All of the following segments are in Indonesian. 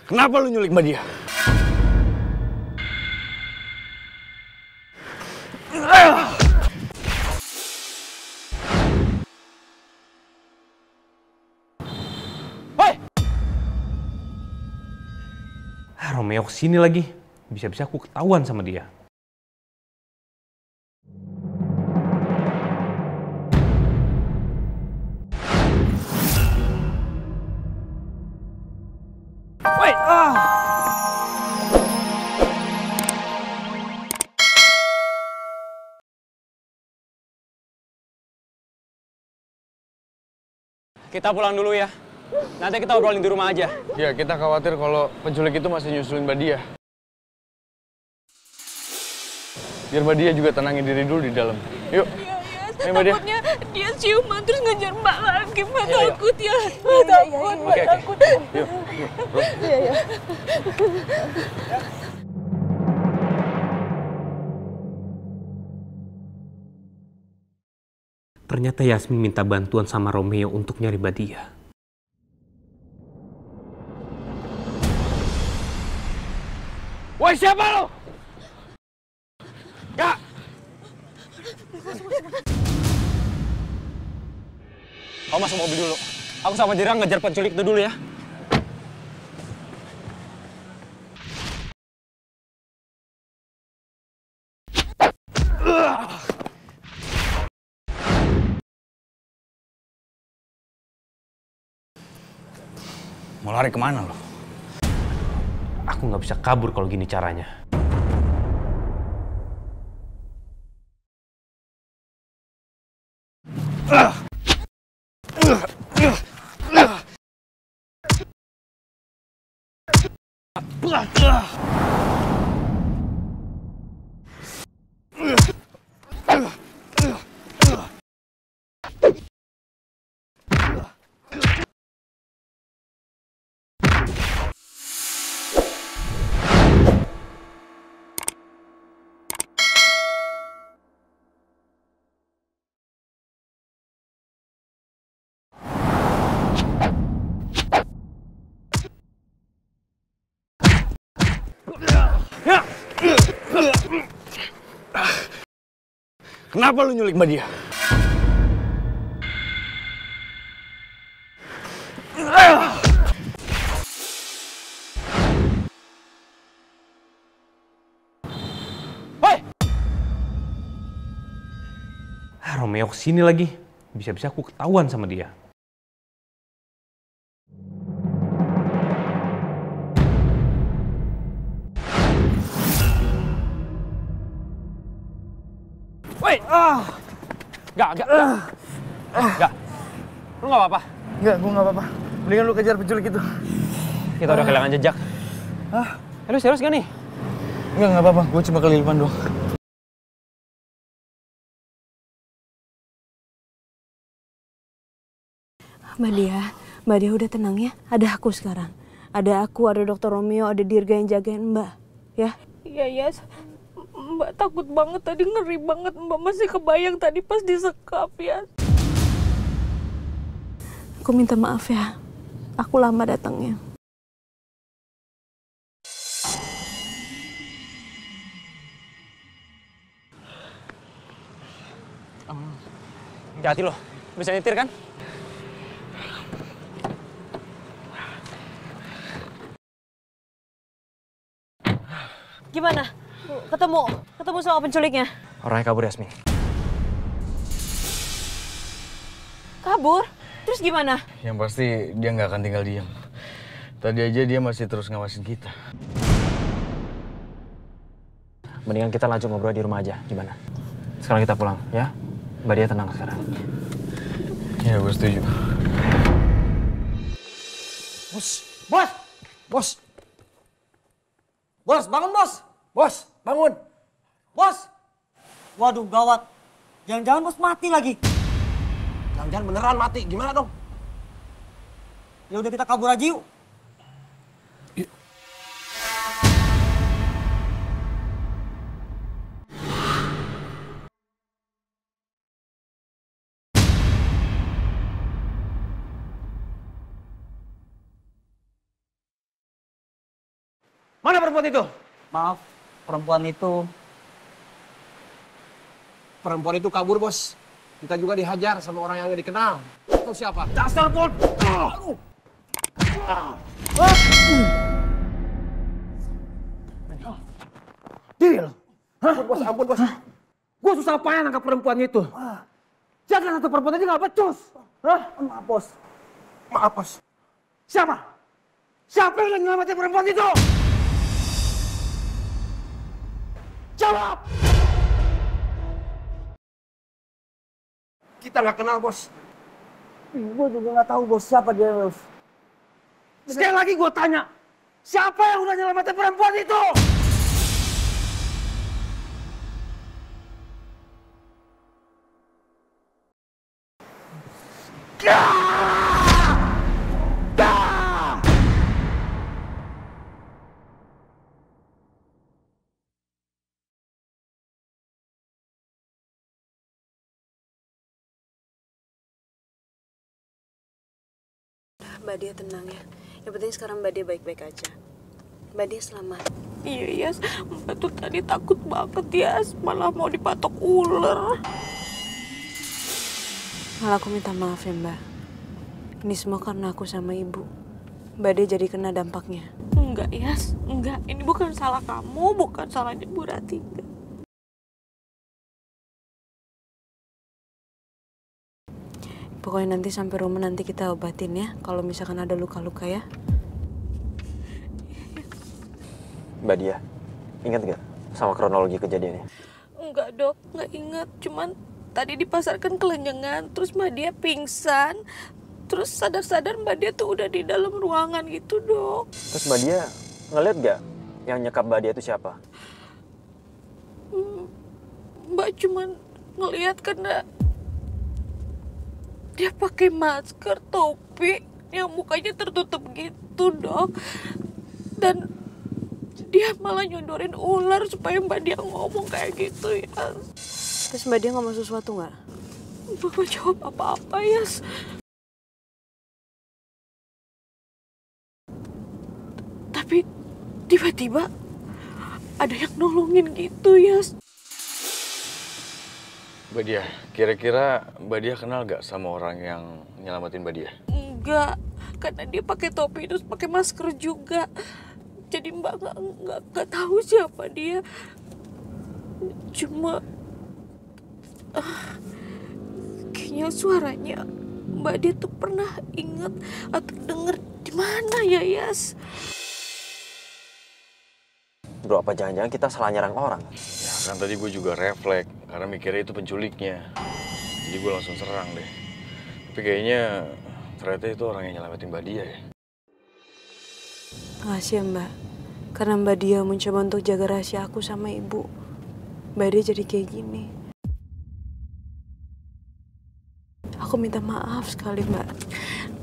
Kenapa lu nyulik Mbak Dia? Woi! Romeo kesini lagi. Bisa-bisa aku ketahuan sama dia. Woi! Kita pulang dulu ya. Nanti kita obrolin di rumah aja. Ya, kita khawatir kalau penculik itu masih nyusulin Mbak Dia. Biar Mbak Dia juga tenangin diri dulu di dalam. Yuk. Saya takutnya dia ciuman terus ngejar Mbak lagi. Mbak Ayo, takut ya. Mbak takut, Mbak Oke. takut. Yuk. Iya. Ternyata Yasmin minta bantuan sama Romeo untuk nyari Mbak Dia. Woi, siapa lo? Kak! Kamu masuk mobil dulu. Aku sama Jirang ngejar penculik itu dulu ya. Mau lari kemana lo? Aku nggak bisa kabur kalau gini caranya. Kenapa lu nyulik Mbak Dia? Woi! Romeo kesini lagi. Bisa-bisa aku ketahuan sama dia. Woi! Gak. Lu gak apa-apa? Enggak, gua nggak apa-apa. Mendingan lu kejar penculik itu. Kita udah kehilangan jejak. Lu serius gak nih? Enggak apa-apa. Gua cuma kelilipan doang. Mbak Dia udah tenang ya. Ada aku sekarang. Ada aku, ada Dokter Romeo, ada Dirga yang jagain Mbak. Ya? Iya, Yas. Mbak takut banget tadi, ngeri banget. Mbak masih kebayang tadi pas disekap ya. Aku minta maaf ya. Aku lama datangnya. Hati-hati lo. Bisa nyetir kan? Gimana? Ketemu sama penculiknya? Orangnya kabur, Yasmin. Kabur? Terus gimana? Yang pasti dia nggak akan tinggal diam. Tadi aja dia masih terus ngawasin kita. Mendingan kita lanjut ngobrol di rumah aja. Gimana? Sekarang kita pulang, ya? Mbak Dia tenang sekarang. Ya, gue setuju. Bos, bangun bos! Bos, bangun! Bos! Waduh, gawat. Jangan-jangan bos mati lagi. Jangan-jangan beneran mati, gimana dong? Ya udah kita kabur aja yuk. Mana perempuan itu? Maaf, Perempuan itu kabur, Bos. Kita juga dihajar sama orang yang nggak dikenal. Itu siapa? Dasar Pol! Deal. Ampun, Bos, ampun, Bos. Gue susah payah nangkap perempuan itu. Jangan satu perempuan aja nggak becus. Maaf, Bos. Maaf, Bos. Siapa? Siapa yang udah nyelamatin perempuan itu? Jawab! Kita nggak kenal, Bos. Gue juga nggak tahu, Bos, siapa dia, Bos. Sekali lagi gue tanya, siapa yang udah nyelamatin perempuan itu? Mbak Dia tenang ya. Yang penting sekarang Mbak Dia baik-baik aja. Mbak Dia selamat. Iya, Yas. Mbak tuh tadi takut banget, Yas. Malah mau dipatok ular. Malah aku minta maaf ya, Mbak. Ini semua karena aku sama Ibu. Mbak Dia jadi kena dampaknya. Enggak, Yas. Enggak. Ini bukan salah kamu, bukan salahnya Bu Rati. Pokoknya nanti sampai rumah nanti kita obatin ya. Kalau misalkan ada luka-luka ya. Mbak Dia, ingat nggak sama kronologi kejadiannya? Enggak, Dok. Enggak ingat. Cuman tadi di pasar kan kelenjengan. Terus Mbak Dia pingsan. Terus sadar-sadar Mbak Dia tuh udah di dalam ruangan gitu, Dok. Terus Mbak Dia ngeliat nggak yang nyekap Mbak Dia itu siapa? Mbak cuman ngelihat karena dia pakai masker, topi, yang mukanya tertutup gitu, Dok. Dan dia malah nyodorin ular supaya Mbak Dia ngomong kayak gitu, ya. Terus Mbak Dia ngomong sesuatu nggak? Mbak gak jawab apa-apa, Yas. Tapi tiba-tiba ada yang nolongin gitu, Yas. Mbak Dia, kira-kira Mbak Dia kenal gak sama orang yang nyelamatin Mbak Dia? Enggak, karena dia pakai topi terus pakai masker juga. Jadi Mbak nggak tahu siapa dia. Cuma kayaknya suaranya Mbak Dia tuh pernah ingat atau denger di mana ya, Yas? Bro, apa jangan-jangan kita salah nyerang orang? Ya kan tadi gue juga refleks, karena mikirnya itu penculiknya. Jadi gue langsung serang deh. Tapi kayaknya ternyata itu orang yang nyelamatin Mbak Dia ya. Makasih ya, Mbak. Karena Mbak Dia mencoba untuk jaga rahasia aku sama Ibu. Mbak Dia jadi kayak gini. Aku minta maaf sekali, Mbak.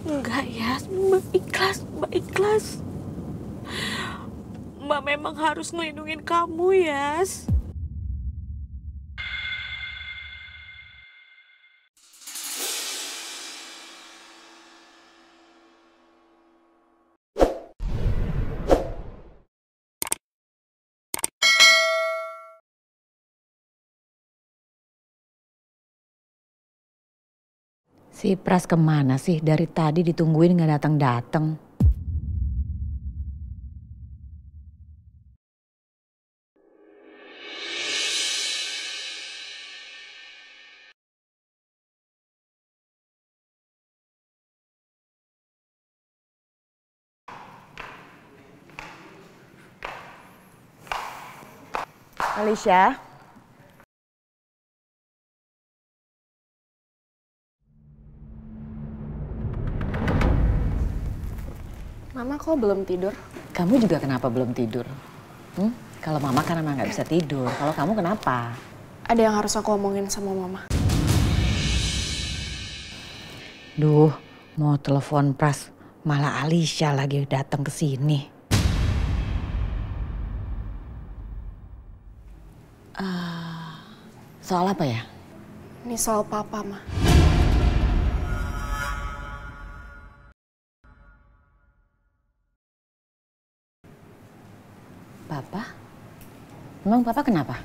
Enggak, Yas. Mbak ikhlas, Mbak ikhlas. Mbak memang harus ngelindungin kamu, Yas. Si Pras kemana sih? Dari tadi ditungguin nggak datang-datang. Alicia. Mama kok belum tidur? Kamu juga kenapa belum tidur? Kalau mama kan emang nggak bisa tidur. Kalau kamu kenapa? Ada yang harus aku omongin sama mama. Duh, mau telepon Pras, malah Alicia lagi datang ke sini. Soal apa ya? Ini soal papa, Ma. Papa? Emang Papa kenapa?